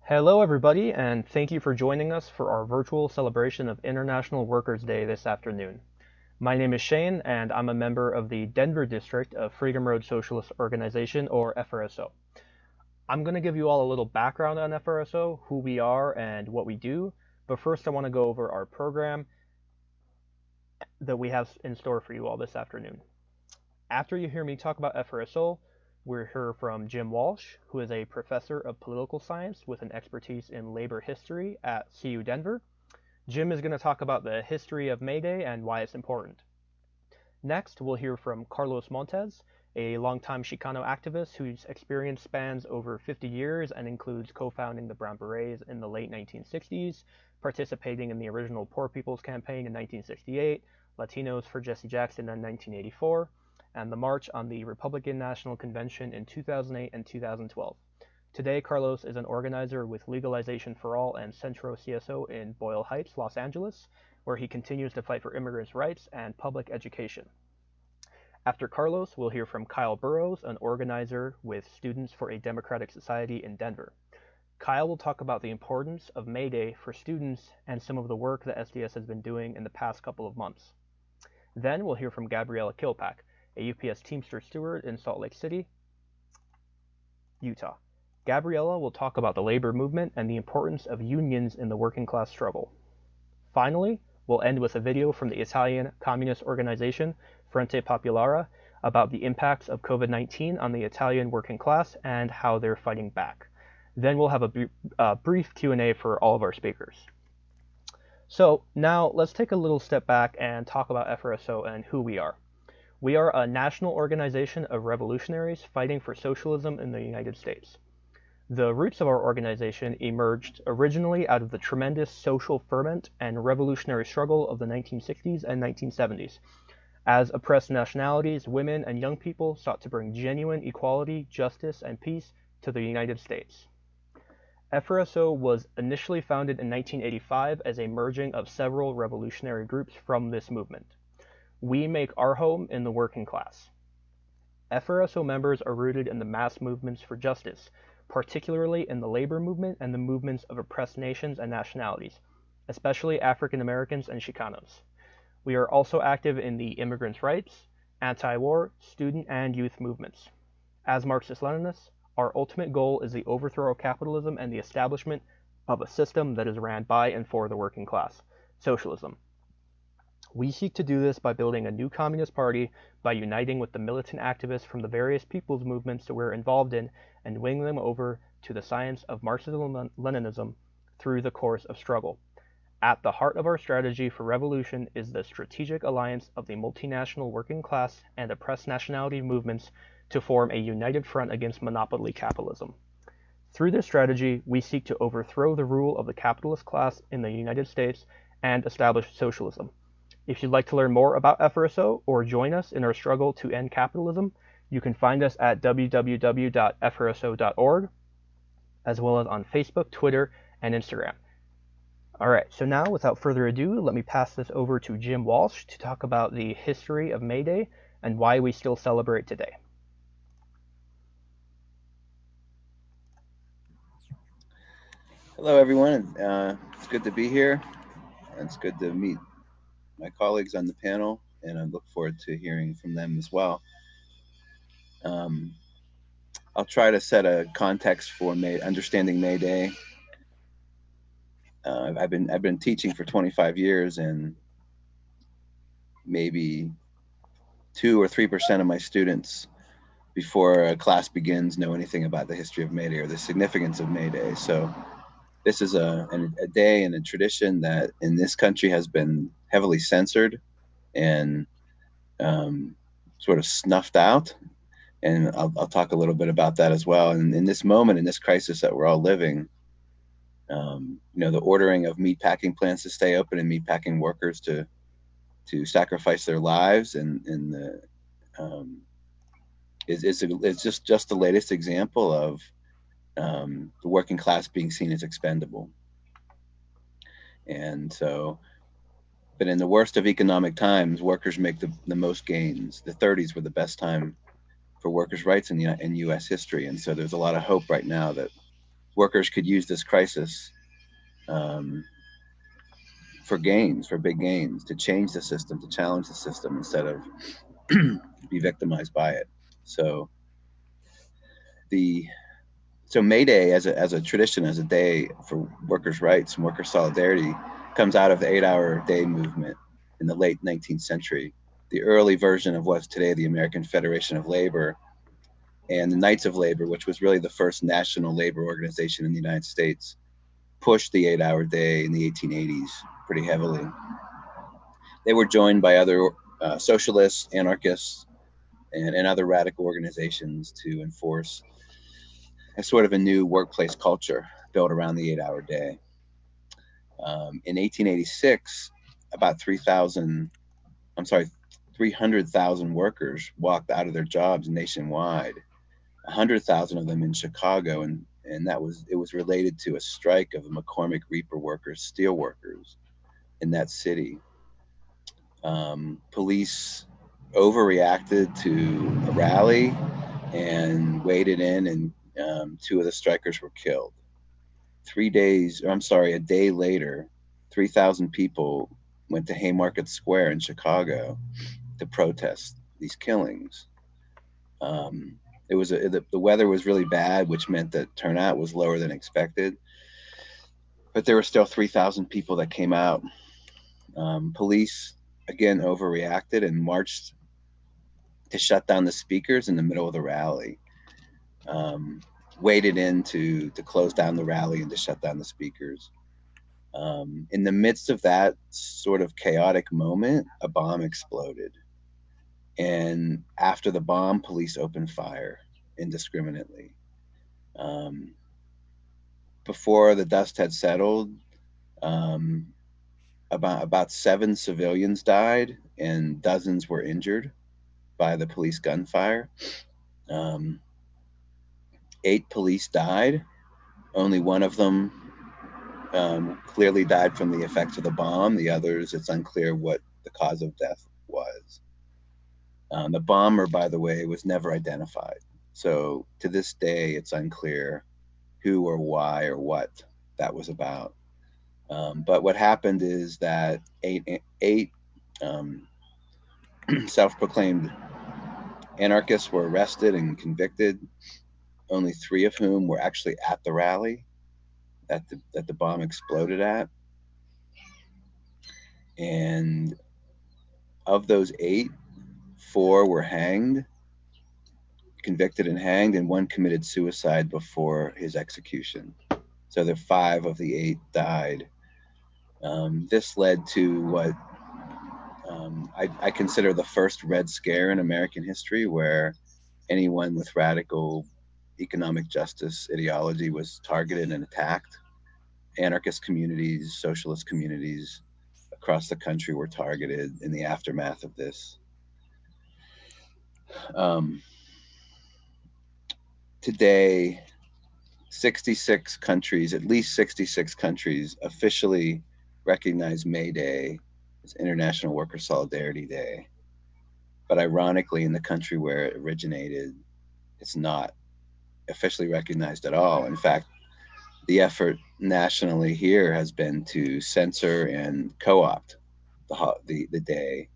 Hello, everybody, and thank you for joining us for our virtual celebration of International Workers' Day this afternoon. My name is Shane, and I'm a member of the Denver district of Freedom Road Socialist Organization, or FRSO. I'm going to give you all a little background on FRSO, who we are, and what we do, but first I want to go over our program that we have in store for you all this afternoon. After you hear me talk about FRSO, we'll hear from Jim Walsh, who is a professor of political science with an expertise in labor history at CU Denver. Jim is going to talk about the history of May Day and why it's important. Next, we'll hear from Carlos Montes, a longtime Chicano activist whose experience spans over 50 years and includes co-founding the Brown Berets in the late 1960s, participating in the original Poor People's Campaign in 1968, Latinos for Jesse Jackson in 1984, and the March on the Republican National Convention in 2008 and 2012. Today, Carlos is an organizer with Legalization for All and Centro CSO in Boyle Heights, Los Angeles, where he continues to fight for immigrants' rights and public education. After Carlos, we'll hear from Kyle Burroughs, an organizer with Students for a Democratic Society in Denver. Kyle will talk about the importance of May Day for students and some of the work that SDS has been doing in the past couple of months. Then we'll hear from Gabriella Killpack, a UPS Teamster steward in Salt Lake City, Utah. Gabriella will talk about the labor movement and the importance of unions in the working class struggle. Finally, we'll end with a video from the Italian communist organization Fronte Popolare about the impacts of COVID-19 on the Italian working class and how they're fighting back. Then we'll have a brief Q&A for all of our speakers. So now let's take a little step back and talk about FRSO and who we are. We are a national organization of revolutionaries fighting for socialism in the United States. The roots of our organization emerged originally out of the tremendous social ferment and revolutionary struggle of the 1960s and 1970s, as oppressed nationalities, women, and young people sought to bring genuine equality, justice, and peace to the United States. FRSO was initially founded in 1985 as a merging of several revolutionary groups from this movement. We make our home in the working class. FRSO members are rooted in the mass movements for justice, particularly in the labor movement and the movements of oppressed nations and nationalities, especially African Americans and Chicanos. We are also active in the immigrants' rights, anti-war, student and youth movements. As Marxist-Leninists, our ultimate goal is the overthrow of capitalism and the establishment of a system that is ran by and for the working class, socialism. We seek to do this by building a new communist party, by uniting with the militant activists from the various people's movements that we're involved in and winning them over to the science of Marxism-Leninism through the course of struggle. At the heart of our strategy for revolution is the strategic alliance of the multinational working class and oppressed nationality movements to form a united front against monopoly capitalism. Through this strategy, we seek to overthrow the rule of the capitalist class in the United States and establish socialism. If you'd like to learn more about FRSO or join us in our struggle to end capitalism, you can find us at www.frso.org, as well as on Facebook, Twitter, and Instagram. All right, so now, without further ado, let me pass this over to Jim Walsh to talk about the history of May Day and why we still celebrate today. Hello, everyone. It's good to be here. It's good to meet my colleagues on the panel, and I look forward to hearing from them as well. I'll try to set a context for understanding May Day. I've been teaching for 25 years, and maybe 2 or 3% of my students before a class begins know anything about the history of May Day or the significance of May Day. So this is a day and a tradition that in this country has been heavily censored and sort of snuffed out. And I'll talk a little bit about that as well. And in this moment, in this crisis that we're all living, the ordering of meatpacking plants to stay open and meatpacking workers to sacrifice their lives it's just the latest example of the working class being seen as expendable. And so, but in the worst of economic times, workers make the most gains. The 30s were the best time for workers' rights in U.S. history. And so there's a lot of hope right now that workers could use this crisis for gains, for big gains, to change the system, to challenge the system instead of be victimized by it. So May Day as a tradition, as a day for workers' rights and worker solidarity, comes out of the 8-hour day movement in the late 19th century. The early version of what's today the American Federation of Labor and the Knights of Labor, which was really the first national labor organization in the United States, pushed the 8-hour day in the 1880s pretty heavily. They were joined by other socialists, anarchists, and other radical organizations to enforce a sort of a new workplace culture built around the 8-hour day. In 1886, about 300,000 workers walked out of their jobs nationwide. 100,000 of them in Chicago, and it was related to a strike of the McCormick Reaper workers, steel workers in that city. Police overreacted to a rally and waded in, and 2 of the strikers were killed. A day later, 3,000 people went to Haymarket Square in Chicago to protest these killings. The weather was really bad, which meant that turnout was lower than expected. But there were still 3,000 people that came out. Police, again, overreacted and marched to shut down the speakers in the middle of the rally. Waded in to close down the rally and to shut down the speakers. In the midst of that sort of chaotic moment, a bomb exploded. And after the bomb, police opened fire indiscriminately. Before the dust had settled, about 7 civilians died and dozens were injured by the police gunfire. 8 police died. Only one of them clearly died from the effects of the bomb. The others, it's unclear what the cause of death was. The bomber, by the way, was never identified. So to this day, it's unclear who or why or what that was about. But what happened is that eight self-proclaimed anarchists were arrested and convicted, only 3 of whom were actually at the rally that the bomb exploded at. And of those 8, 4 were convicted and hanged, and 1 committed suicide before his execution. So the 5 of the 8 died. This led to what I consider the first Red Scare in American history, where anyone with radical economic justice ideology was targeted and attacked. Anarchist communities, socialist communities across the country were targeted in the aftermath of this. Today, 66 countries, at least 66 countries, officially recognize May Day as International Worker Solidarity Day. But ironically, in the country where it originated, it's not officially recognized at all. In fact, the effort nationally here has been to censor and co-opt the day,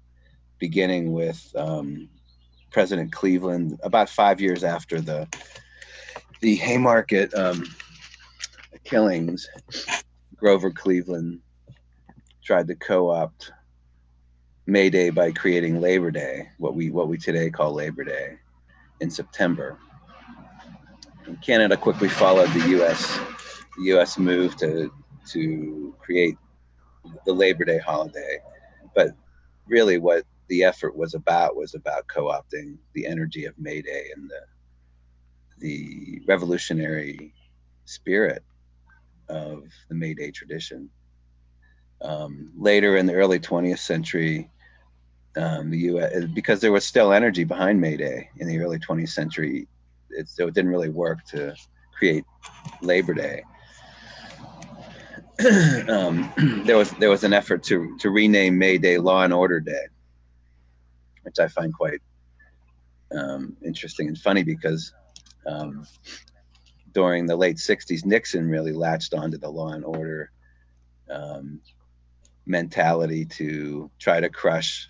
beginning with President Cleveland about 5 years after the Haymarket killings. Grover Cleveland tried to co-opt May Day by creating Labor Day, what we today call Labor Day, in September. And Canada quickly followed the U.S. move to create the Labor Day holiday. But really what the effort was about co-opting the energy of May Day and the revolutionary spirit of the May Day tradition. Later in the early 20th century, the U.S., because there was still energy behind May Day in the early 20th century, so it didn't really work to create Labor Day. There was an effort to rename May Day Law and Order Day, which I find quite interesting and funny, because during the late 60s, Nixon really latched onto the law and order mentality to try to crush,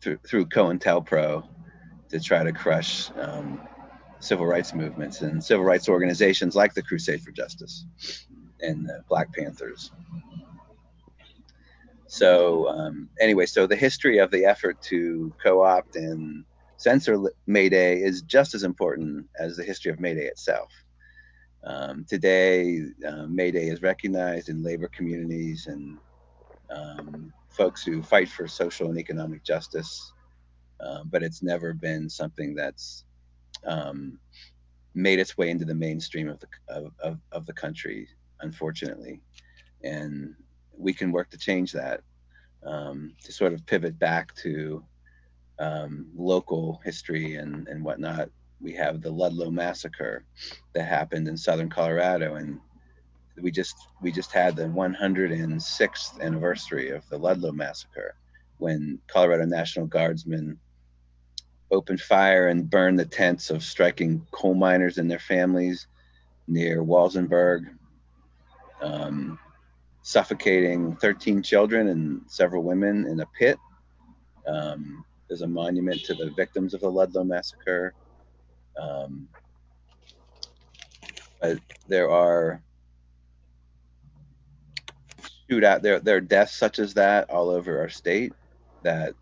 through COINTELPRO, to try to crush civil rights movements and civil rights organizations like the Crusade for Justice and the Black Panthers. So anyway, so the history of the effort to co-opt and censor May Day is just as important as the history of May Day itself. Today, May Day is recognized in labor communities and folks who fight for social and economic justice, but it's never been something that's made its way into the mainstream of the country, unfortunately. And we can work to change that, to sort of pivot back to local history and whatnot. We have the Ludlow massacre that happened in southern Colorado, and we just had the 106th anniversary of the Ludlow massacre, when Colorado National Guardsmen opened fire and burned the tents of striking coal miners and their families near Walsenburg, suffocating 13 children and several women in a pit. There's a monument to the victims of the Ludlow massacre. But there are there are deaths such as that all over our state that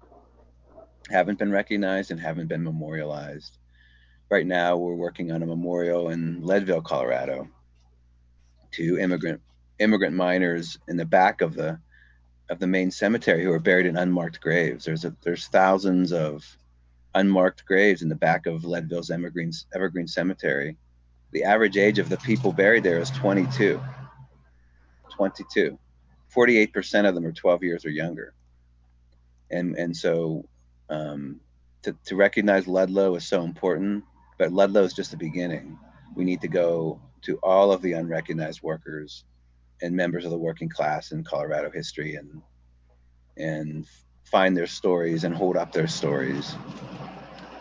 haven't been recognized and haven't been memorialized. Right now, we're working on a memorial in Leadville, Colorado, to immigrant miners in the back of the main cemetery who are buried in unmarked graves. There's thousands of unmarked graves in the back of Leadville's Evergreen Cemetery. The average age of the people buried there is 22. 48% of them are 12 years or younger. And so to recognize Ludlow is so important, but Ludlow is just the beginning. We need to go to all of the unrecognized workers and members of the working class in Colorado history and find their stories and hold up their stories.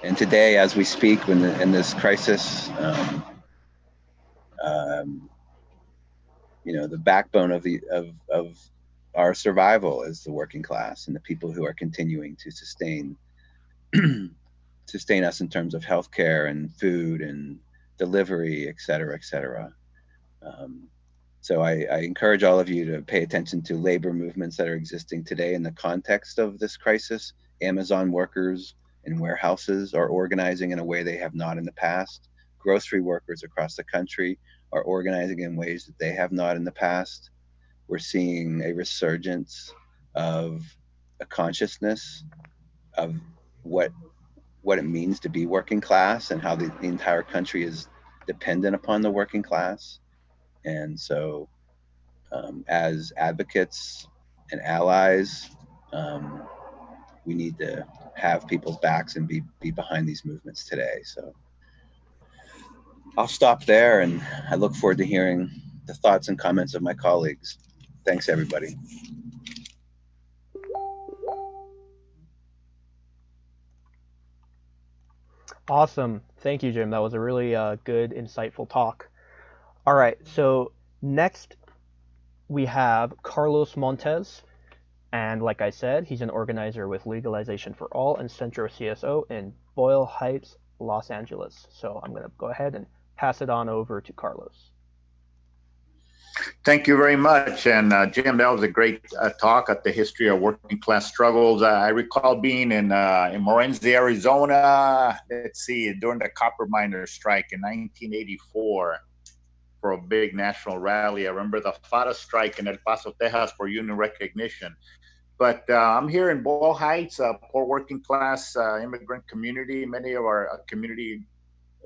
And today, as we speak, in this crisis, the backbone of our survival is the working class and the people who are continuing to sustain us in terms of healthcare and food and delivery, et cetera, et cetera. So I encourage all of you to pay attention to labor movements that are existing today in the context of this crisis. Amazon workers in warehouses are organizing in a way they have not in the past. Grocery workers across the country are organizing in ways that they have not in the past. We're seeing a resurgence of a consciousness of what it means to be working class and how the entire country is dependent upon the working class. And so as advocates and allies, we need to have people's backs and be behind these movements today. So I'll stop there, and I look forward to hearing the thoughts and comments of my colleagues. Thanks, everybody. Awesome. Thank you, Jim. That was a really good, insightful talk. All right, so next we have Carlos Montes. And like I said, he's an organizer with Legalization for All and Centro CSO in Boyle Heights, Los Angeles. So I'm going to go ahead and pass it on over to Carlos. Thank you very much. And Jim, that was a great talk at the history of working class struggles. I recall being in Morenci, Arizona, during the copper miners' strike in 1984 for a big national rally. I remember the FARA strike in El Paso, Texas for union recognition. But I'm here in Boyle Heights, a poor working class immigrant community. Many of our community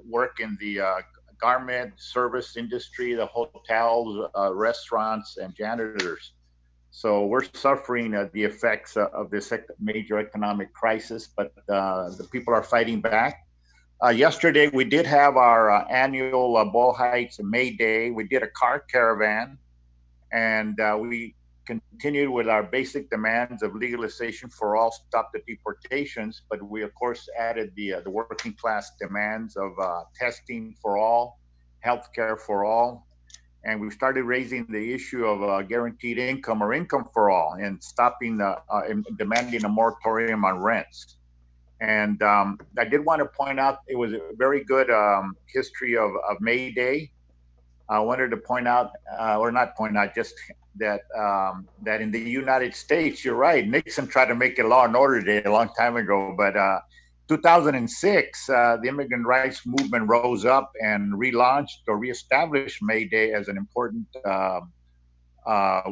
work in the garment service industry, the hotels, restaurants, and janitors. So we're suffering the effects of this major economic crisis, but the people are fighting back. Yesterday, we did have our annual Boyle Heights May Day. We did a car caravan, and we continued with our basic demands of legalization for all, stop the deportations, but we of course added the working class demands of testing for all health care for all. And we started raising the issue of guaranteed income or income for all, and stopping and demanding a moratorium on rents. And I did want to point out it was a very good history of May Day. I wanted to point out, or not point out, just that that in the United States, you're right, Nixon tried to make it law and order day a long time ago, but 2006, the immigrant rights movement rose up and relaunched or reestablished May Day as an important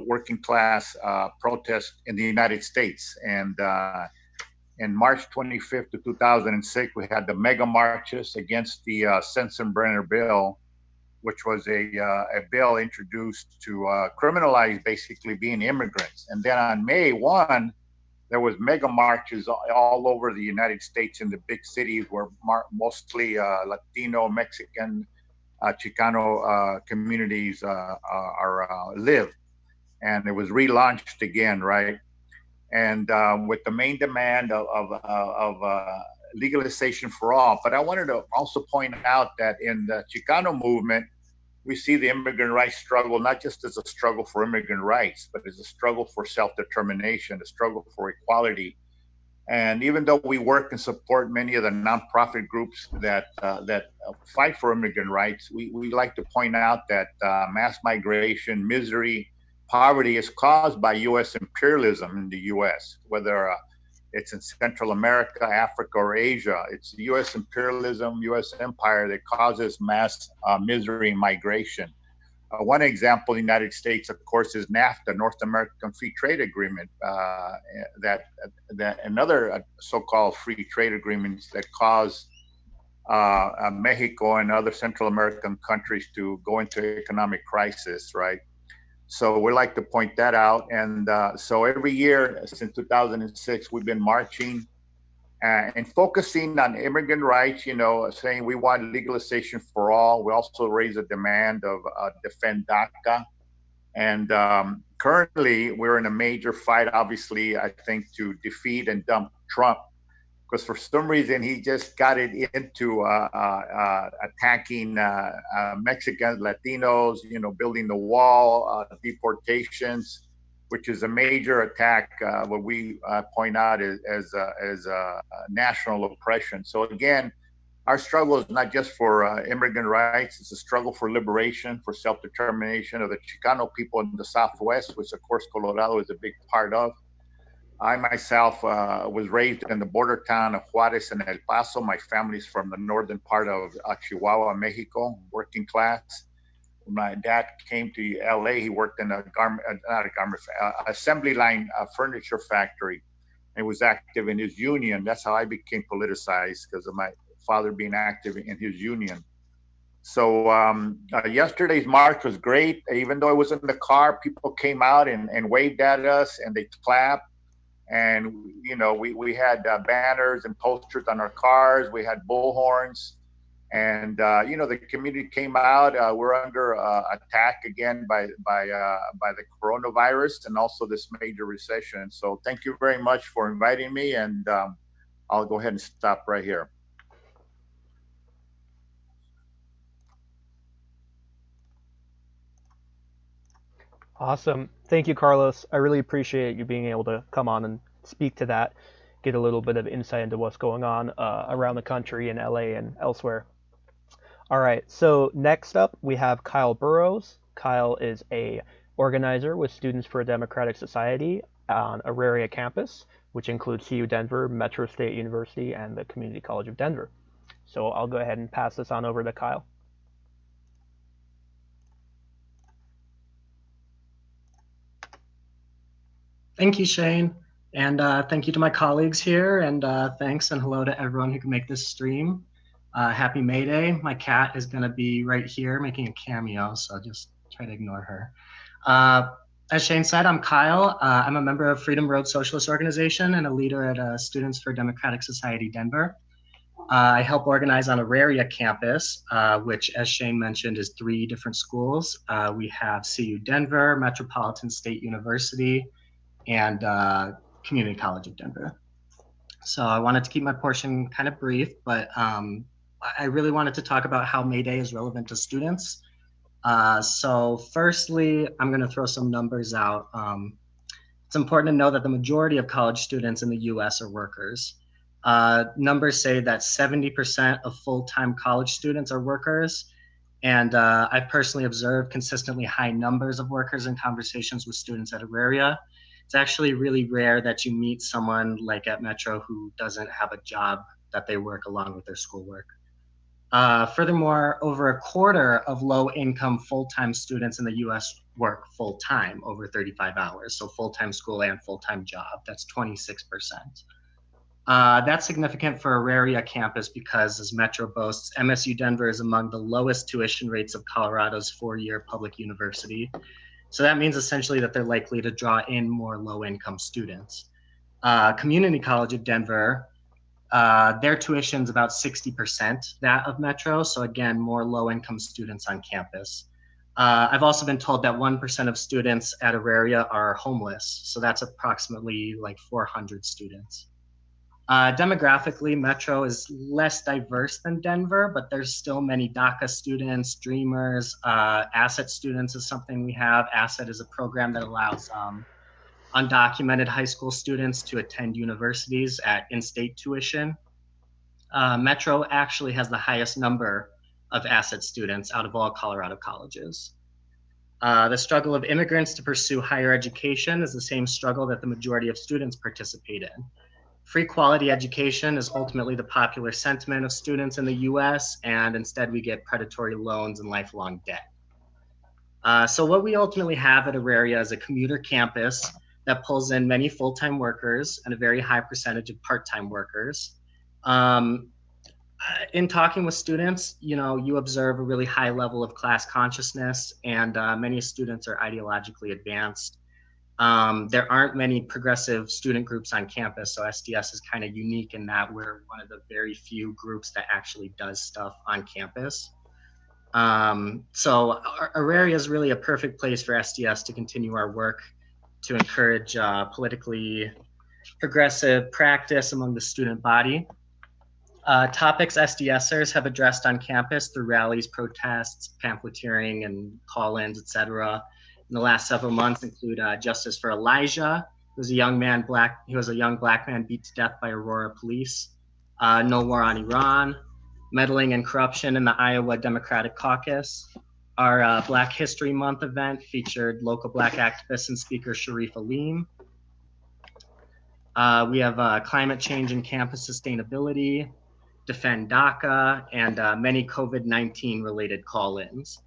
working class protest in the United States. And in March 25th of 2006, we had the mega marches against the Sensenbrenner bill, which was a bill introduced to criminalize basically being immigrants. And then on May 1, there was mega marches all over the United States in the big cities where mostly Latino, Mexican, Chicano communities live. And it was relaunched again, right? And with the main demand of legalization for all. But I wanted to also point out that in the Chicano movement, we see the immigrant rights struggle not just as a struggle for immigrant rights, but as a struggle for self-determination, a struggle for equality. And even though we work and support many of the nonprofit groups that fight for immigrant rights, we like to point out that mass migration, misery, poverty is caused by U.S. imperialism in the U.S., whether it's in Central America, Africa, or Asia. It's U.S. imperialism, U.S. empire that causes mass misery and migration. One example in the United States, of course, is NAFTA, North American Free Trade Agreement, that another so-called free trade agreements that cause Mexico and other Central American countries to go into economic crisis, right? So we like to point that out. And so every year since 2006, we've been marching and focusing on immigrant rights, you know, saying we want legalization for all. We also raise a demand of defend DACA. And currently we're in a major fight, obviously, I think, to defeat and dump Trump, because for some reason he just got it into attacking Mexicans, Latinos, you know, building the wall, deportations, which is a major attack, what we point out as national oppression. So again, our struggle is not just for immigrant rights, it's a struggle for liberation, for self-determination of the Chicano people in the Southwest, which of course Colorado is a big part of. I myself was raised in the border town of Juarez and El Paso. My family's from the northern part of Chihuahua, Mexico, working class. When my dad came to LA, he worked in assembly line furniture factory and was active in his union. That's how I became politicized, because of my father being active in his union. So yesterday's march was great. Even though I was in the car, people came out and waved at us and they clapped. And, you know, we had banners and posters on our cars. We had bullhorns. And, you know, the community came out. We're under attack again by the coronavirus and also this major recession. So thank you very much for inviting me. And I'll go ahead and stop right here. Awesome. Thank you, Carlos. I really appreciate you being able to come on and speak to that, get a little bit of insight into what's going on around the country in LA and elsewhere. All right, so next up we have Kyle Burroughs. Kyle is a organizer with Students for a Democratic Society on Auraria campus, which includes CU Denver, Metro State University, and the Community College of Denver. So I'll go ahead and pass this on over to Kyle. Thank you, Shane. And thank you to my colleagues here. And thanks and hello to everyone who can make this stream. Happy May Day. My cat is going to be right here making a cameo, so just try to ignore her. As Shane said, I'm Kyle. I'm a member of Road Socialist Organization and a leader at Students for a Democratic Society Denver. I help organize on Auraria campus, which, as Shane mentioned, is 3 different schools. We have CU Denver, Metropolitan State University, and Community College of Denver. So I wanted to keep my portion kind of brief, but I really wanted to talk about how May Day is relevant to students. So firstly, I'm going to throw some numbers out. It's important to know that the majority of college students in the US are workers. Numbers say that 70% of full-time college students are workers. And I've personally observed consistently high numbers of workers in conversations with students at Auraria. It's actually really rare that you meet someone like at Metro who doesn't have a job that they work along with their schoolwork. Furthermore, over a quarter of low-income full-time students in the US work full-time, over 35 hours, so full-time school and full-time job. That's 26%. That's significant for Auraria campus because, as Metro boasts, MSU Denver is among the lowest tuition rates of Colorado's four-year public university. So that means essentially that they're likely to draw in more low-income students. Community College of Denver, their tuition is about 60% that of Metro. So again, more low-income students on campus. I've also been told that 1% of students at Auraria are homeless. So that's approximately like 400 students. Demographically, Metro is less diverse than Denver, but there's still many DACA students, Dreamers, Asset students is something we have. Asset is a program that allows undocumented high school students to attend universities at in-state tuition. Metro actually has the highest number of Asset students out of all Colorado colleges. The struggle of immigrants to pursue higher education is the same struggle that the majority of students participate in. Free quality education is ultimately the popular sentiment of students in the US, and instead we get predatory loans and lifelong debt. So what we ultimately have at Auraria is a commuter campus that pulls in many full-time workers and a very high percentage of part-time workers. In talking with students, you observe a really high level of class consciousness, and many students are ideologically advanced. There aren't many progressive student groups on campus, so SDS is kind of unique in that we're one of the very few groups that actually does stuff on campus. So Auraria is really a perfect place for SDS to continue our work to encourage politically progressive practice among the student body. Topics SDSers have addressed on campus through rallies, protests, pamphleteering, and call-ins, etc. in the last several months include Justice for Elijah, who was a young black man beat to death by Aurora police, No War on Iran, meddling and corruption in the Iowa Democratic Caucus. Our Black History Month event featured local Black activist and speaker Sharif Aleem. We have climate change and campus sustainability, defend DACA, and many COVID-19 related call-ins.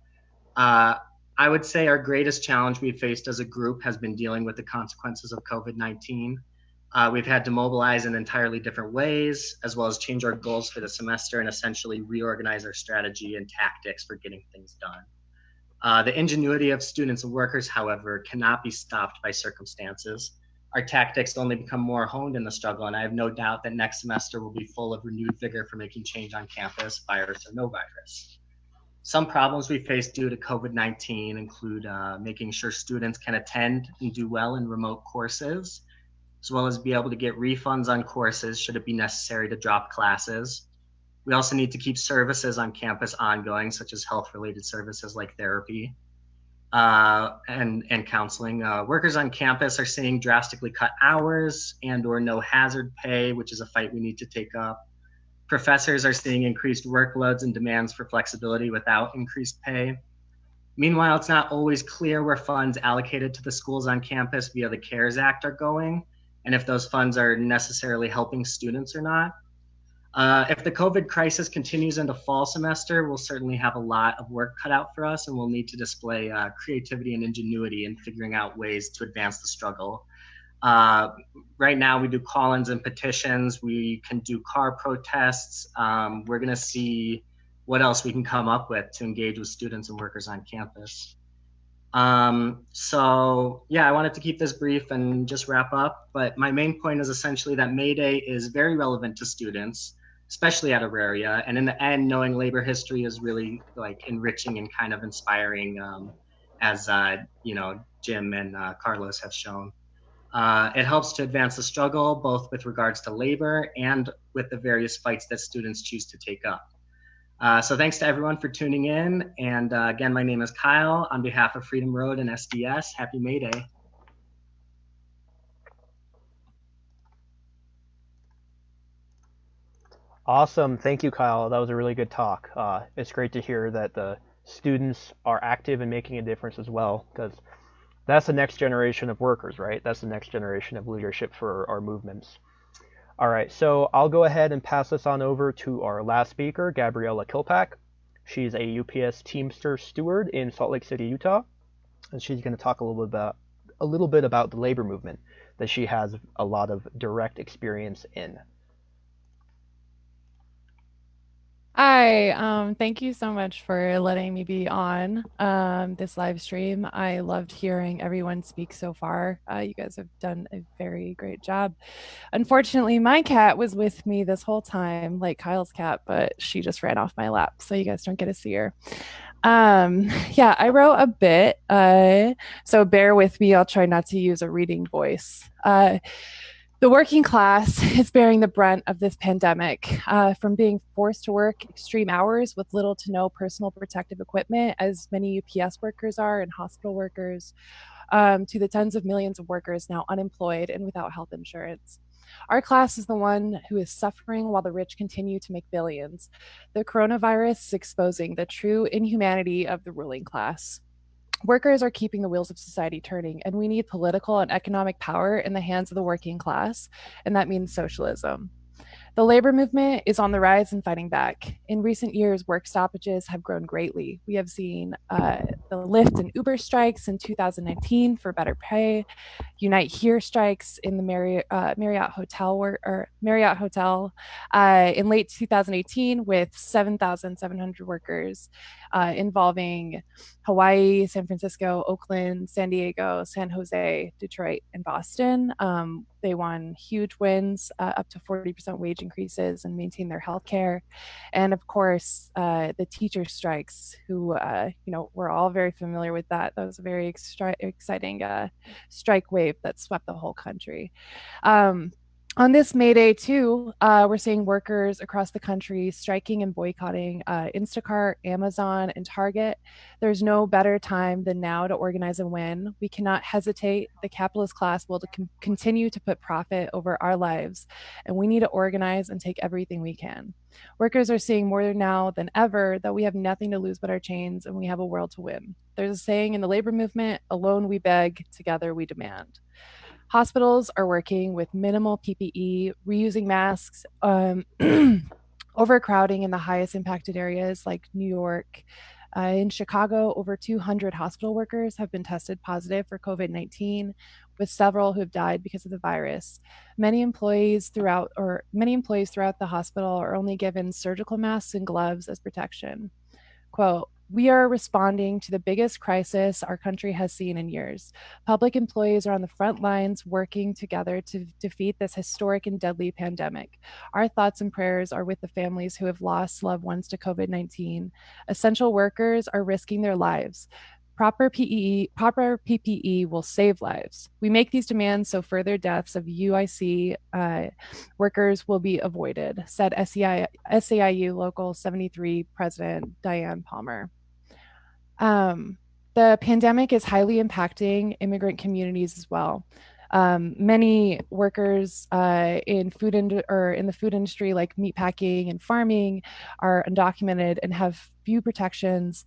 I would say our greatest challenge we've faced as a group has been dealing with the consequences of COVID-19. We've had to mobilize in entirely different ways, as well as change our goals for the semester and essentially reorganize our strategy and tactics for getting things done. The ingenuity of students and workers, however, cannot be stopped by circumstances. Our tactics only become more honed in the struggle, and I have no doubt that next semester will be full of renewed vigor for making change on campus, virus or no virus. Some problems we face due to COVID-19 include making sure students can attend and do well in remote courses, as well as be able to get refunds on courses should it be necessary to drop classes. We also need to keep services on campus ongoing, such as health-related services like therapy and counseling. Workers on campus are seeing drastically cut hours and or no hazard pay, which is a fight we need to take up. Professors are seeing increased workloads and demands for flexibility without increased pay. Meanwhile, it's not always clear where funds allocated to the schools on campus via the CARES Act are going, and if those funds are necessarily helping students or not. If the COVID crisis continues into fall semester, we'll certainly have a lot of work cut out for us, and we'll need to display creativity and ingenuity in figuring out ways to advance the struggle. Right now we do call-ins and petitions. We can do car protests. We're gonna see what else we can come up with to engage with students and workers on campus. So yeah, I wanted to keep this brief and just wrap up, but my main point is essentially that May Day is very relevant to students, especially at Auraria, and in the end, knowing labor history is really like enriching and kind of inspiring, as Jim and Carlos have shown. It helps to advance the struggle, both with regards to labor and with the various fights that students choose to take up. So thanks to everyone for tuning in. And again, my name is Kyle. On behalf of Freedom Road and SDS, happy May Day. Awesome. Thank you, Kyle. That was a really good talk. It's great to hear that the students are active and making a difference as well, because that's the next generation of workers, right? That's the next generation of leadership for our movements. All right, so I'll go ahead and pass this on over to our last speaker, Gabriella Killpack. She's a UPS Teamster steward in Salt Lake City, Utah, and she's going to talk a little bit about the labor movement that she has a lot of direct experience in. Hi, thank you so much for letting me be on this live stream. I loved hearing everyone speak so far. You guys have done a very great job. Unfortunately, my cat was with me this whole time, like Kyle's cat, but she just ran off my lap, so you guys don't get to see her. Yeah, I wrote a bit, so bear with me. I'll try not to use a reading voice. The working class is bearing the brunt of this pandemic, from being forced to work extreme hours with little to no personal protective equipment, as many UPS workers are and hospital workers, to the tens of millions of workers now unemployed and without health insurance. Our class is the one who is suffering while the rich continue to make billions. The coronavirus is exposing the true inhumanity of the ruling class. Workers are keeping the wheels of society turning, and we need political and economic power in the hands of the working class, and that means socialism. The labor movement is on the rise and fighting back. In recent years, work stoppages have grown greatly. We have seen the Lyft and Uber strikes in 2019 for better pay, Unite Here strikes in the Marriott Hotel in late 2018 with 7,700 workers, involving Hawaii, San Francisco, Oakland, San Diego, San Jose, Detroit, and Boston. They won huge wins, up to 40% wage increases, and maintained their health care. And of course, the teacher strikes, who, we're all very familiar with that. That was a very exciting strike wave that swept the whole country. On this May Day, too, we're seeing workers across the country striking and boycotting Instacart, Amazon, and Target. There's no better time than now to organize and win. We cannot hesitate. The capitalist class will continue to put profit over our lives, and we need to organize and take everything we can. Workers are seeing more now than ever that we have nothing to lose but our chains, and we have a world to win. There's a saying in the labor movement: alone we beg, together we demand. Hospitals are working with minimal PPE, reusing masks, overcrowding in the highest impacted areas like New York. In Chicago, over 200 hospital workers have been tested positive for COVID-19, with several who have died because of the virus. Many employees throughout the hospital are only given surgical masks and gloves as protection. Quote, "We are responding to the biggest crisis our country has seen in years. Public employees are on the front lines working together to defeat this historic and deadly pandemic. Our thoughts and prayers are with the families who have lost loved ones to COVID-19. Essential workers are risking their lives. Proper PPE will save lives. We make these demands so further deaths of UIC workers will be avoided," said SAIU Local 73 President Diane Palmer. The pandemic is highly impacting immigrant communities as well. Many workers in the food industry, like meatpacking and farming, are undocumented and have few protections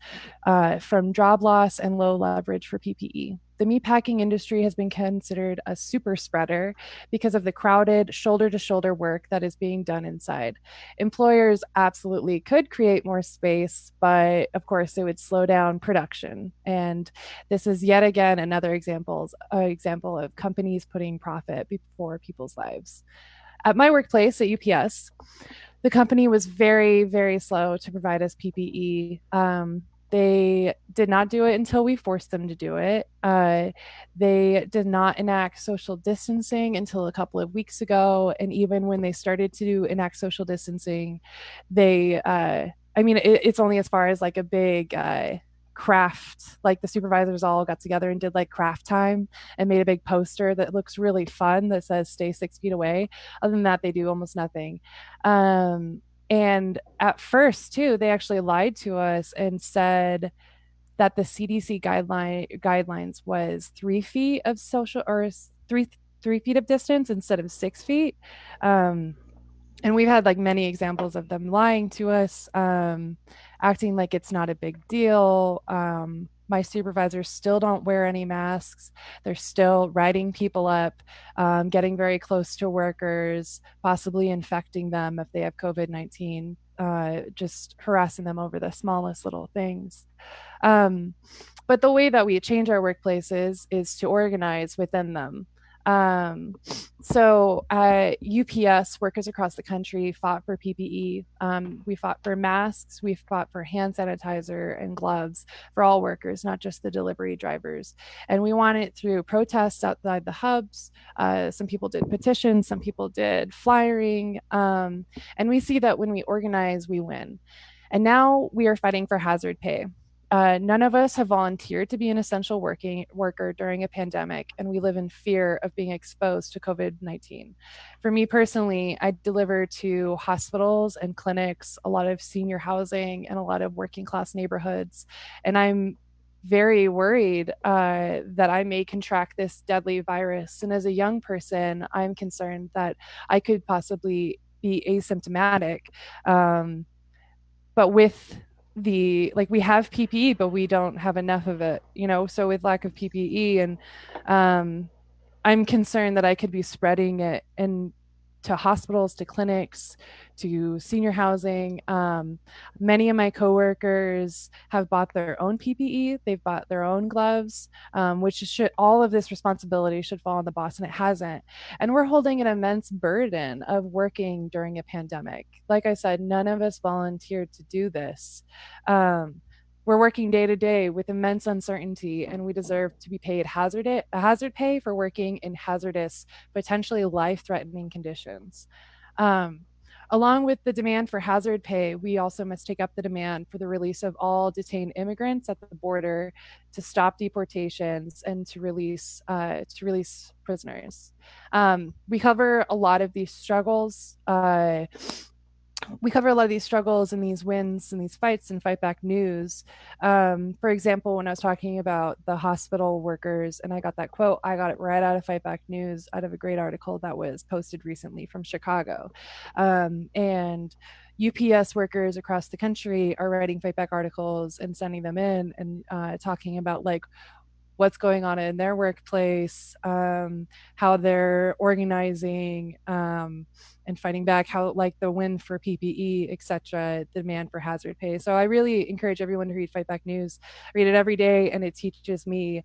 from job loss and low leverage for PPE. The meatpacking industry has been considered a super spreader because of the crowded shoulder-to-shoulder work that is being done inside. Employers absolutely could create more space, but of course it would slow down production. And this is yet again another example of companies putting profit before people's lives. At my workplace at UPS, the company was very, very slow to provide us PPE. They did not do it until we forced them to do it. They did not enact social distancing until a couple of weeks ago. And even when they started to enact social distancing, it's only as far as like a big craft, like the supervisors all got together and did like craft time and made a big poster that looks really fun that says "stay 6 feet away." Other than that, they do almost nothing. And at first, too, they actually lied to us and said that the CDC guidelines was 3 feet of social, or 3 feet of distance instead of 6 feet. And we've had like many examples of them lying to us, acting like it's not a big deal. My supervisors still don't wear any masks. They're still writing people up, getting very close to workers, possibly infecting them if they have COVID-19, just harassing them over the smallest little things. Um, but the way that we change our workplaces is to organize within them. Um, so UPS, workers across the country fought for PPE. We fought for masks. We fought for hand sanitizer and gloves for all workers, not just the delivery drivers. And we won it through protests outside the hubs. Some people did petitions. Some people did flyering. And we see that when we organize, we win. And now we are fighting for hazard pay. None of us have volunteered to be an essential worker during a pandemic, and we live in fear of being exposed to COVID-19. For me personally, I deliver to hospitals and clinics, a lot of senior housing, and a lot of working class neighborhoods. And I'm very worried that I may contract this deadly virus. And as a young person, I'm concerned that I could possibly be asymptomatic. But with we have PPE, but we don't have enough of it, so with lack of PPE, and I'm concerned that I could be spreading it to hospitals, to clinics, to senior housing. Many of my coworkers have bought their own PPE. They've bought their own gloves, all of this responsibility should fall on the boss, and it hasn't. And we're holding an immense burden of working during a pandemic. Like I said, none of us volunteered to do this. We're working day to day with immense uncertainty, and we deserve to be paid hazard pay for working in hazardous, potentially life-threatening conditions. Along with the demand for hazard pay, we also must take up the demand for the release of all detained immigrants at the border, to stop deportations, and to release prisoners. We cover a lot of these struggles. We cover a lot of these struggles and these wins and these fights and Fight Back News. For example, when I was talking about the hospital workers and I got that quote, I got it right out of Fight Back News, out of a great article that was posted recently from Chicago. And UPS workers across the country are writing Fight Back articles and sending them in, and talking about like what's going on in their workplace, how they're organizing, and fighting back, how like the win for PPE, etc., demand for hazard pay. So I really encourage everyone to read Fight Back News. I read it every day, and it teaches me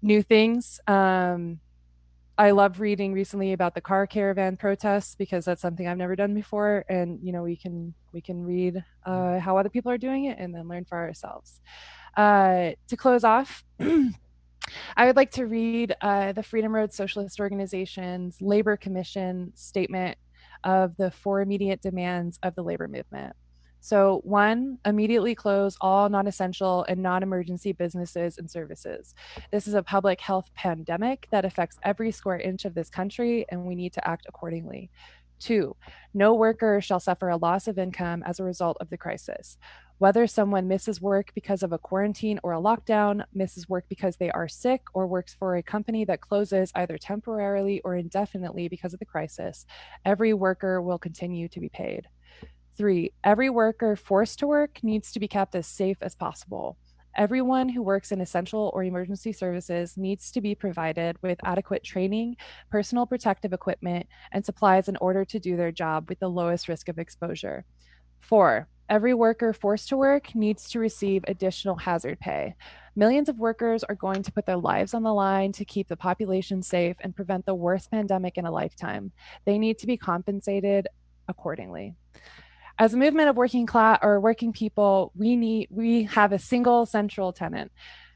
new things. I love reading recently about the car caravan protests, because that's something I've never done before, and we can read how other people are doing it and then learn for ourselves. To close off, I would like to read the Freedom Road Socialist Organization's Labor Commission statement of the 4 immediate demands of the labor movement. So 1, immediately close all non-essential and non-emergency businesses and services. This is a public health pandemic that affects every square inch of this country, and we need to act accordingly. 2, no worker shall suffer a loss of income as a result of the crisis. Whether someone misses work because of a quarantine or a lockdown, misses work because they are sick, or works for a company that closes either temporarily or indefinitely because of the crisis, every worker will continue to be paid. 3, every worker forced to work needs to be kept as safe as possible. Everyone who works in essential or emergency services needs to be provided with adequate training, personal protective equipment, and supplies in order to do their job with the lowest risk of exposure. 4, every worker forced to work needs to receive additional hazard pay. Millions of workers are going to put their lives on the line to keep the population safe and prevent the worst pandemic in a lifetime. They need to be compensated accordingly. As a movement of working class or working people, we have a single central tenet.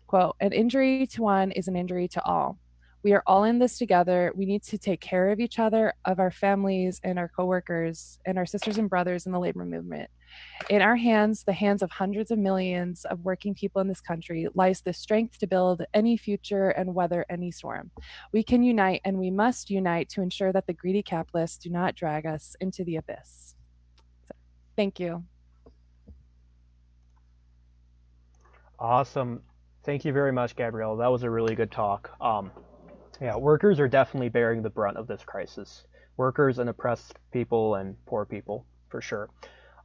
Quote, an injury to one is an injury to all. We are all in this together. We need to take care of each other, of our families and our coworkers and our sisters and brothers in the labor movement. In our hands, the hands of hundreds of millions of working people in this country, lies the strength to build any future and weather any storm. We can unite, and we must unite to ensure that the greedy capitalists do not drag us into the abyss. Thank you. Awesome. Thank you very much, Gabriella. That was a really good talk. Yeah, workers are definitely bearing the brunt of this crisis. Workers and oppressed people and poor people, for sure.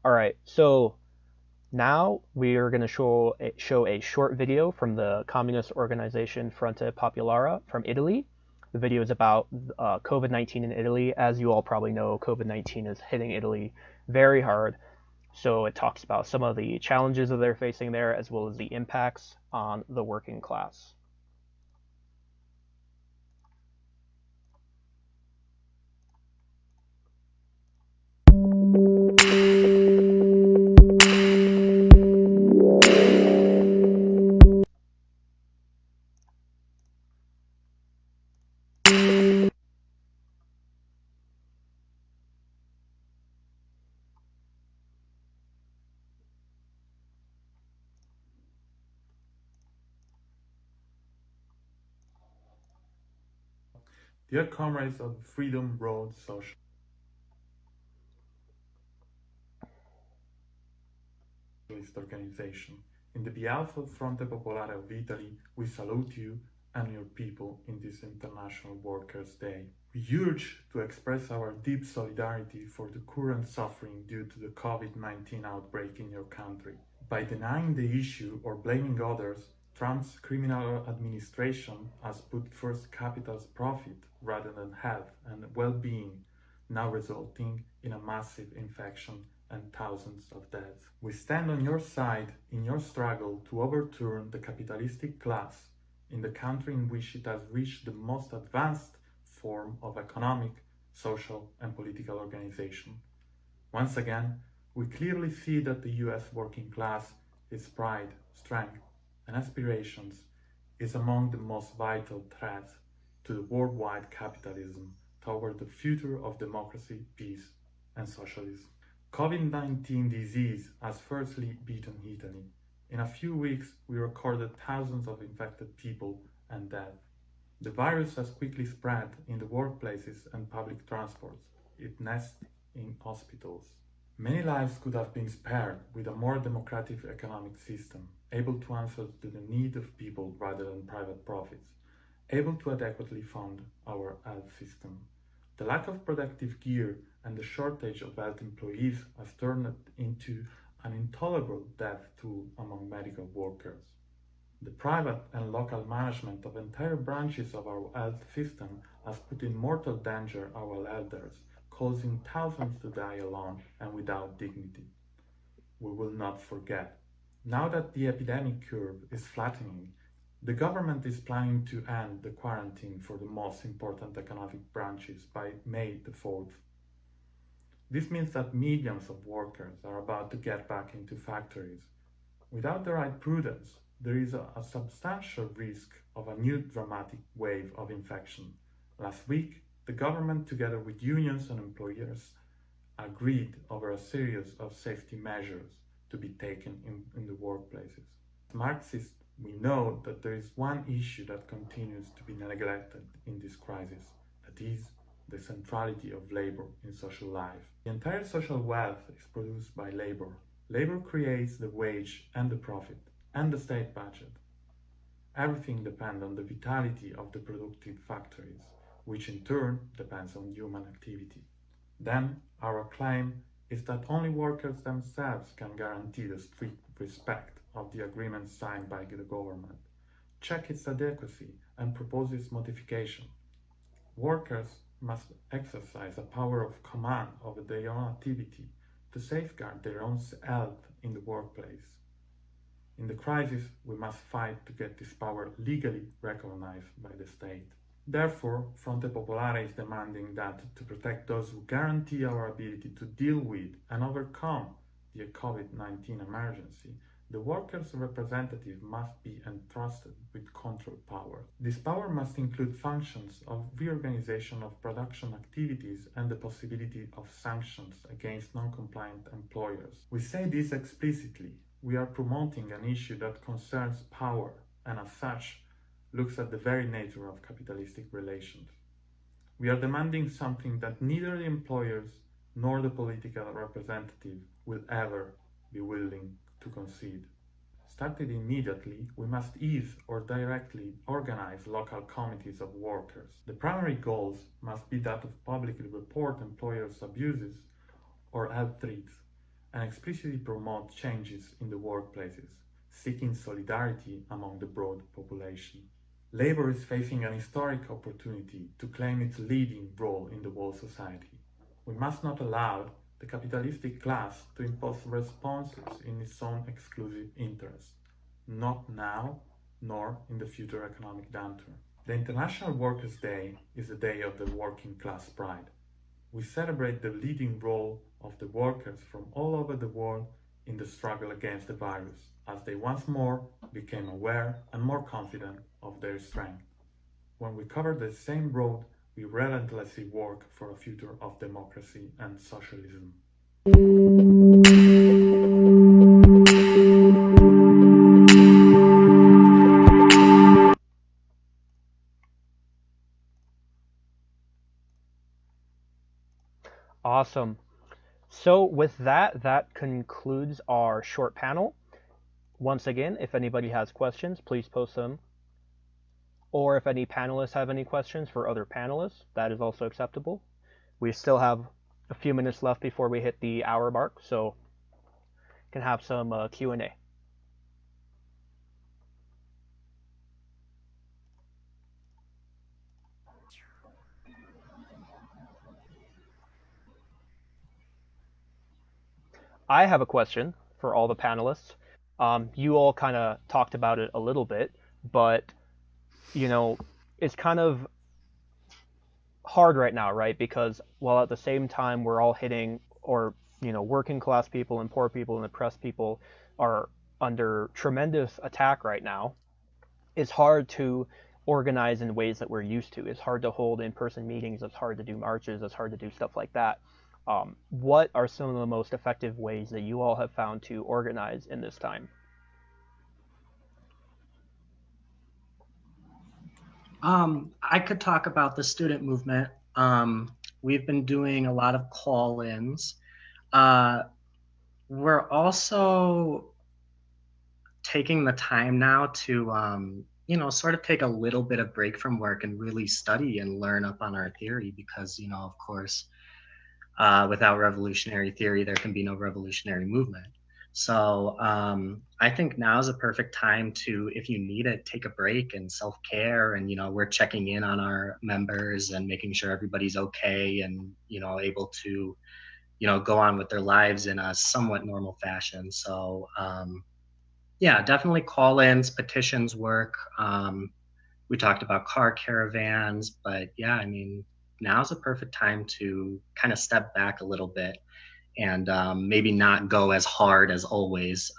All right, so now we are going to show a short video from the communist organization Fronte Popolare from Italy. The video is about COVID-19 in Italy. As you all probably know, COVID-19 is hitting Italy very hard. So it talks about some of the challenges that they're facing there, as well as the impacts on the working class. Dear comrades of the Freedom Road Socialist Organization, in the behalf of Fronte Popolare of Italy, we salute you and your people in this International Workers' Day. We urge to express our deep solidarity for the current suffering due to the COVID-19 outbreak in your country. By denying the issue or blaming others, Trump's criminal administration has put first capital's profit rather than health and well-being, now resulting in a massive infection and thousands of deaths. We stand on your side in your struggle to overturn the capitalistic class in the country in which it has reached the most advanced form of economic, social, and political organization. Once again, we clearly see that the US working class, its pride, strength, and aspirations, is among the most vital threats to the worldwide capitalism toward the future of democracy, peace, and socialism. COVID-19 disease has firstly beaten Italy. In a few weeks, we recorded thousands of infected people and death. The virus has quickly spread in the workplaces and public transports. It nests in hospitals. Many lives could have been spared with a more democratic economic system, able to answer to the need of people rather than private profits, able to adequately fund our health system. The lack of productive gear and the shortage of health employees has turned it into an intolerable death toll among medical workers. The private and local management of entire branches of our health system has put in mortal danger our elders, causing thousands to die alone and without dignity. We will not forget. Now that the epidemic curve is flattening, the government is planning to end the quarantine for the most important economic branches by May the 4th. This means that millions of workers are about to get back into factories. Without the right prudence, there is a substantial risk of a new dramatic wave of infection. Last week, the government, together with unions and employers, agreed over a series of safety measures to be taken in the workplaces. As Marxists, we know that there is one issue that continues to be neglected in this crisis, that is, the centrality of labor in social life. The entire social wealth is produced by labor. Labor creates the wage and the profit, and the state budget. Everything depends on the vitality of the productive factories, which in turn depends on human activity. Then, our claim is that only workers themselves can guarantee the strict respect of the agreement signed by the government, check its adequacy, and propose its modification. Workers must exercise a power of command over their own activity to safeguard their own health in the workplace. In the crisis, we must fight to get this power legally recognized by the state. Therefore, Fronte Popolare is demanding that to protect those who guarantee our ability to deal with and overcome the COVID-19 emergency, the workers' representative must be entrusted with control power. This power must include functions of reorganization of production activities and the possibility of sanctions against non-compliant employers. We say this explicitly. We are promoting an issue that concerns power and, as such, looks at the very nature of capitalistic relations. We are demanding something that neither the employers nor the political representative will ever be willing to concede. Started immediately, we must ease or directly organize local committees of workers. The primary goals must be that of publicly report employers' abuses or health threats and explicitly promote changes in the workplaces, seeking solidarity among the broad population. Labor is facing an historic opportunity to claim its leading role in the world society. We must not allow the capitalistic class to impose responses in its own exclusive interest, not now nor in the future economic downturn. The International Workers' Day is the day of the working class pride. We celebrate the leading role of the workers from all over the world in the struggle against the virus, as they once more became aware and more confident of their strength. When we cover the same road, we relentlessly work for a future of democracy and socialism. Awesome. So with that, that concludes our short panel. Once again, if anybody has questions, please post them. Or if any panelists have any questions for other panelists, that is also acceptable. We still have a few minutes left before we hit the hour mark, so can have some Q&A. I have a question for all the panelists. You all kind of talked about it a little bit, but it's kind of hard right now, right? Because while at the same time we're all hitting, or working class people and poor people and oppressed people are under tremendous attack right now, it's hard to organize in ways that we're used to. It's hard to hold in-person meetings. It's hard to do marches. It's hard to do stuff like that. What are some of the most effective ways that you all have found to organize in this time? I could talk about the student movement. We've been doing a lot of call-ins. We're also taking the time now to, sort of take a little bit of break from work and really study and learn up on our theory because, of course, without revolutionary theory, there can be no revolutionary movement. So I think now is a perfect time to, if you need it, take a break and self-care. And, we're checking in on our members and making sure everybody's okay and, able to, go on with their lives in a somewhat normal fashion. So yeah, definitely call-ins, petitions work. We talked about car caravans, but yeah, I mean, now's a perfect time to kind of step back a little bit and maybe not go as hard as always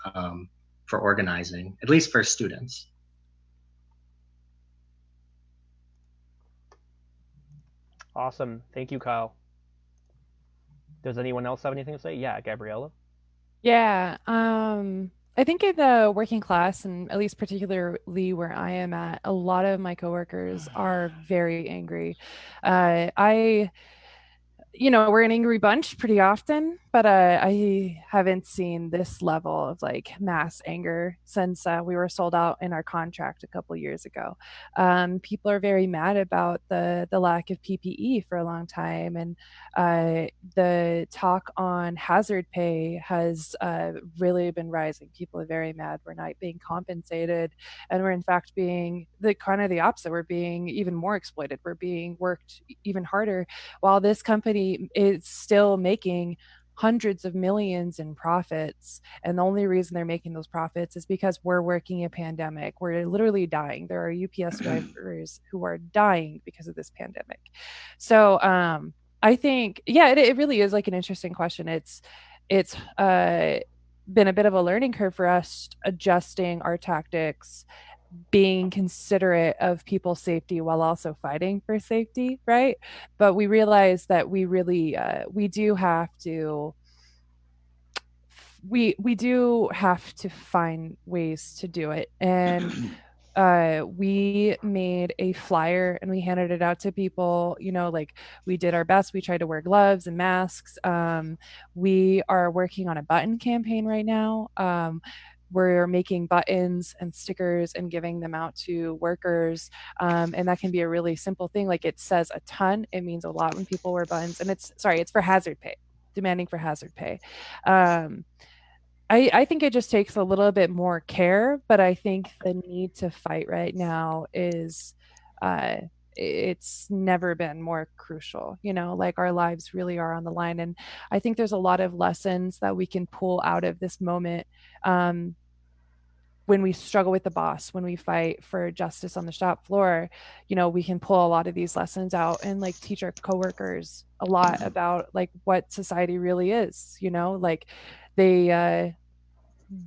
for organizing, at least for students. Awesome. Thank you, Kyle. Does anyone else have anything to say? Yeah, Gabriella. Yeah. I think in the working class, and at least particularly where I am at, a lot of my coworkers are very angry. We're an angry bunch pretty often, but I haven't seen this level of like mass anger since we were sold out in our contract a couple years ago. People are very mad about the lack of PPE for a long time, and the talk on hazard pay has really been rising. People are very mad we're not being compensated, and we're in fact being the kind of the opposite. We're being even more exploited. We're being worked even harder, while this company is still making hundreds of millions in profits. And the only reason they're making those profits is because we're working a pandemic. We're literally dying. There are UPS drivers who are dying because of this pandemic. So I think, yeah, it really is like an interesting question. It's been a bit of a learning curve for us, adjusting our tactics, being considerate of people's safety while also fighting for safety, right? But we realize that we really we do have to find ways to do it. And we made a flyer and we handed it out to people. You know, like we did our best. We tried to wear gloves and masks. We are working on a button campaign right now. We're making buttons and stickers and giving them out to workers. And that can be a really simple thing. Like it says a ton. It means a lot when people wear buttons. And it's for hazard pay, demanding for hazard pay. I think it just takes a little bit more care, but I think the need to fight right now is it's never been more crucial. You know, like our lives really are on the line. And I think there's a lot of lessons that we can pull out of this moment. When we struggle with the boss, when we fight for justice on the shop floor, you know, we can pull a lot of these lessons out and like teach our coworkers a lot about like what society really is, you know, like they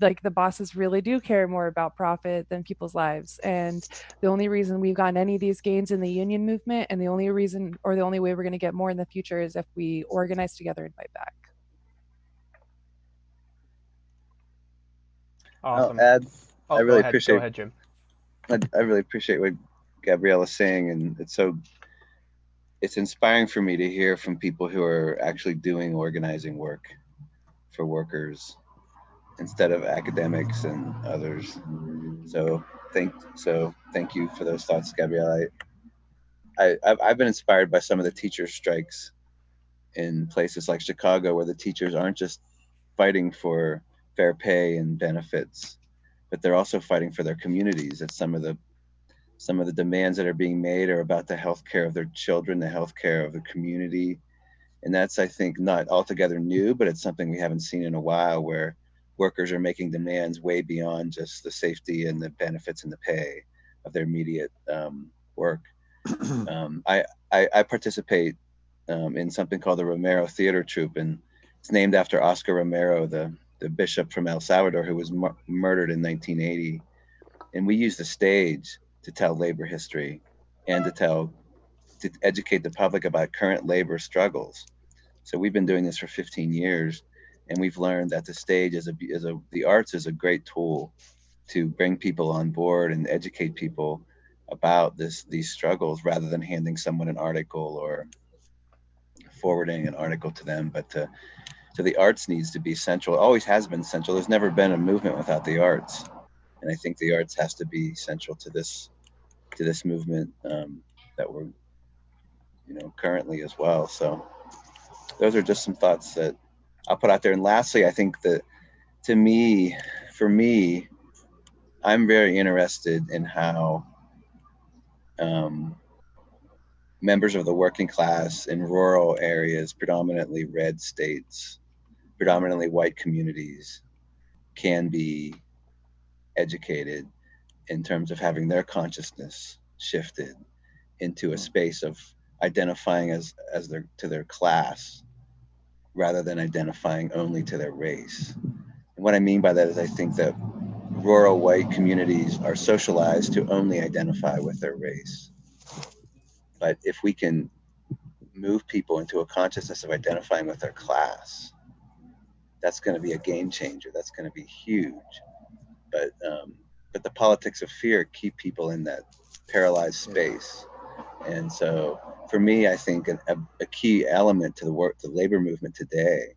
like the bosses really do care more about profit than people's lives. And the only reason we've gotten any of these gains in the union movement, and the only reason or the only way we're going to get more in the future, is if we organize together and fight back. Awesome. I'll add, I really appreciate. Go ahead, Jim. I really appreciate what Gabriella's saying, and it's inspiring for me to hear from people who are actually doing organizing work for workers instead of academics and others. So thank you for those thoughts, Gabriella. I've been inspired by some of the teacher strikes in places like Chicago, where the teachers aren't just fighting for fair pay and benefits, but they're also fighting for their communities. That some of the demands that are being made are about the health care of their children, the health care of the community. And that's, I think, not altogether new, but it's something we haven't seen in a while, where workers are making demands way beyond just the safety and the benefits and the pay of their immediate work. I participate in something called the Romero Theater Troupe, and it's named after Oscar Romero, the bishop from El Salvador who was murdered in 1980. And we use the stage to tell labor history and to educate the public about current labor struggles. So we've been doing this for 15 years, and we've learned that the stage the arts is a great tool to bring people on board and educate people about these struggles, rather than handing someone an article or forwarding an article to them. But so the arts needs to be central. It always has been central. There's never been a movement without the arts, and I think the arts has to be central to this movement that we're currently as well. So those are just some thoughts that I'll put out there. And lastly, I think that for me, I'm very interested in how members of the working class in rural areas, predominantly red states, predominantly white communities, can be educated in terms of having their consciousness shifted into a space of identifying as their class, rather than identifying only to their race. And what I mean by that is, I think that rural white communities are socialized to only identify with their race. But if we can move people into a consciousness of identifying with their class, that's going to be a game changer. That's going to be huge. But the politics of fear keep people in that paralyzed space. And so for me, I think a key element to the labor movement today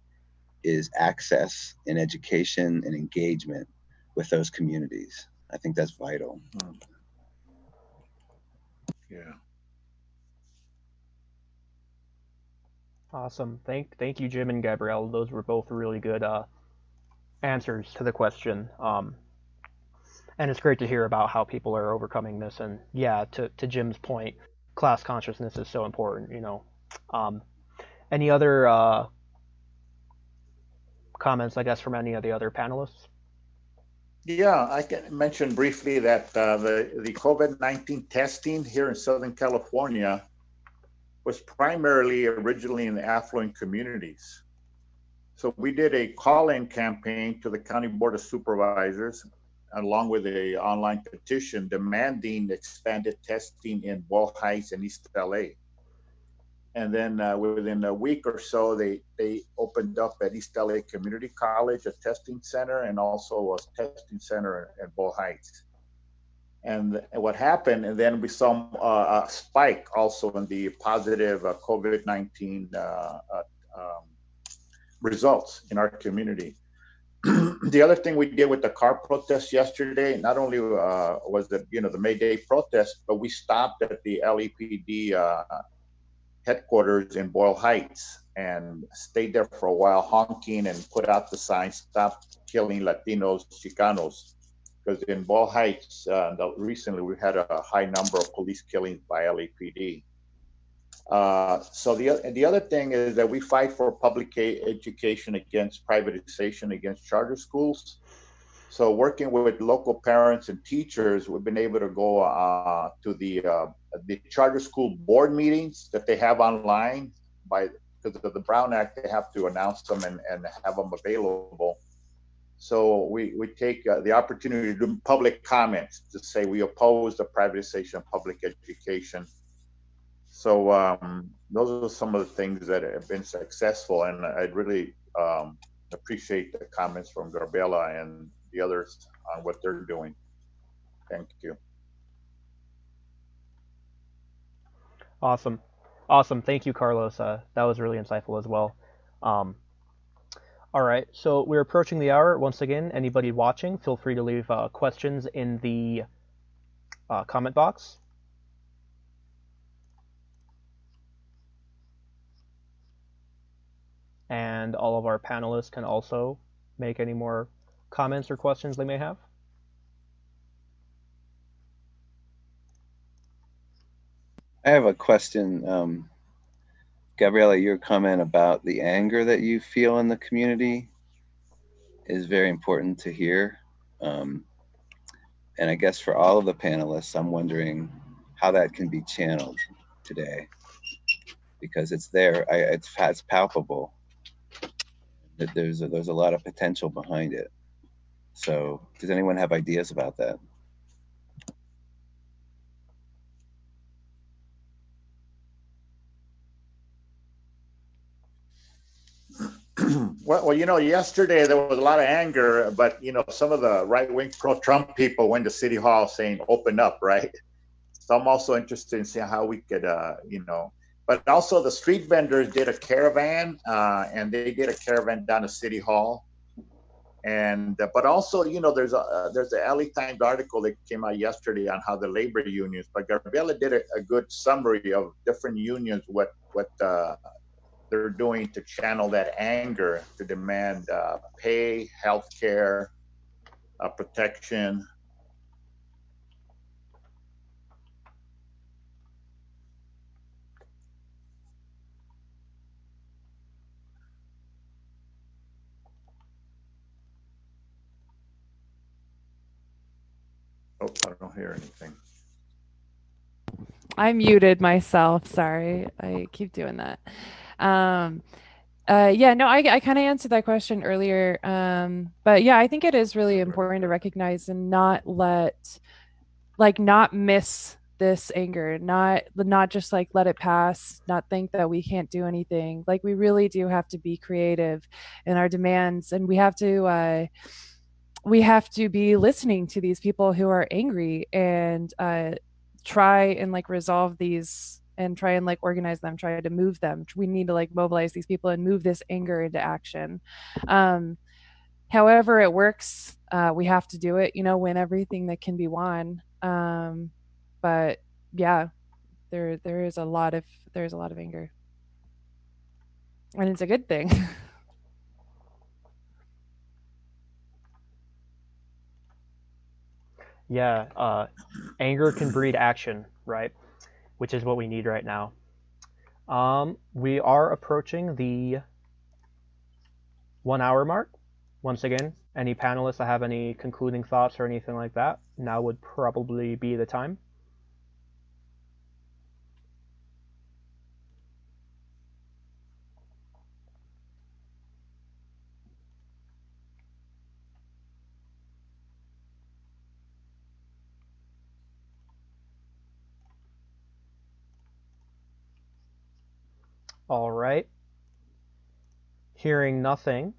is access and education and engagement with those communities. I think that's vital. Yeah. Awesome. Thank you, Jim and Gabrielle. Those were both really good answers to the question. And it's great to hear about how people are overcoming this. And yeah, to Jim's point, class consciousness is so important. Any other comments, I guess, from any of the other panelists? Yeah, I can mention briefly that the COVID-19 testing here in Southern California was primarily originally in the affluent communities. So we did a call-in campaign to the County Board of Supervisors, along with an online petition demanding expanded testing in Boyle Heights and East LA. And then within a week or so, they opened up at East LA Community College a testing center, and also a testing center at Boyle Heights. And what happened, and then we saw a spike also in the positive COVID-19 results in our community. The other thing we did with the car protest yesterday, not only was the the May Day protest, but we stopped at the LEPD headquarters in Boyle Heights and stayed there for a while, honking and put out the sign, "Stop killing Latinos, Chicanos." Because in Boyle Heights, recently we had a high number of police killings by LAPD. So the other thing is that we fight for public education against privatization, against charter schools. So working with local parents and teachers, we've been able to go to the charter school board meetings that they have online. Because of the Brown Act, they have to announce them and have them available. So we take the opportunity to do public comments to say we oppose the privatization of public education. So those are some of the things that have been successful, and I really appreciate the comments from Gabriella and the others on what they're doing. Thank you. Awesome. Thank you, Carlos. That was really insightful as well. All right, so we're approaching the hour. Once again, anybody watching, feel free to leave questions in the comment box. And all of our panelists can also make any more comments or questions they may have. I have a question. Gabriella, your comment about the anger that you feel in the community is very important to hear. And I guess for all of the panelists, I'm wondering how that can be channeled today, because it's there, it's palpable. That there's a lot of potential behind it. So does anyone have ideas about that? Well, yesterday there was a lot of anger, but some of the right-wing pro-Trump people went to City Hall saying "open up," right? So I'm also interested in seeing how we could, but also the street vendors did a caravan, and they did a caravan down to City Hall, and but also there's the LA Times article that came out yesterday on how the labor unions, but Gabriella did a good summary of different unions, what they're doing to channel that anger to demand pay, health care, protection. Oh, I don't hear anything. I muted myself. Sorry. I keep doing that. Yeah, no, I kind of answered that question earlier. But yeah, I think it is really important to recognize and not miss this anger, not just like let it pass, not think that we can't do anything. Like we really do have to be creative in our demands, and we have to be listening to these people who are angry and try and like resolve these and try and like organize them, try to move them. We need to like mobilize these people and move this anger into action. However it works, we have to do it, win everything that can be won. But yeah, there's a lot of anger, and it's a good thing. Yeah, anger can breed action, right? Which is what we need right now. We are approaching the 1 hour mark. Once again, any panelists that have any concluding thoughts or anything like that, now would probably be the time. All right. Hearing nothing,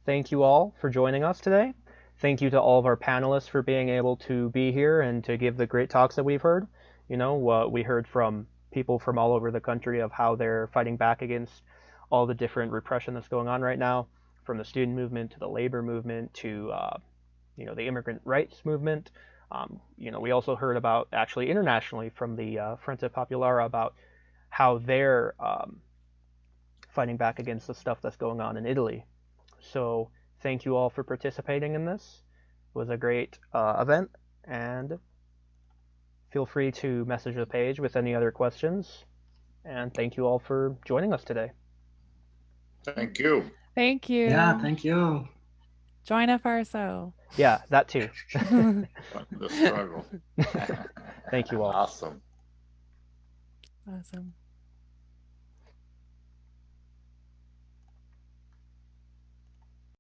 thank you all for joining us today. thank you to all of our panelists for being able to be here and to give the great talks that we've heard. We heard from people from all over the country of how they're fighting back against all the different repression that's going on right now, from the student movement to the labor movement to the immigrant rights movement. We also heard about, actually internationally, from the Frente Popular about how they're fighting back against the stuff that's going on in Italy. So thank you all for participating in this. It was a great event, and feel free to message the page with any other questions. And thank you all for joining us today. Thank you. Thank you. Yeah, thank you. Join FRSO. Yeah, that too. The struggle. Thank you all. Awesome. Awesome.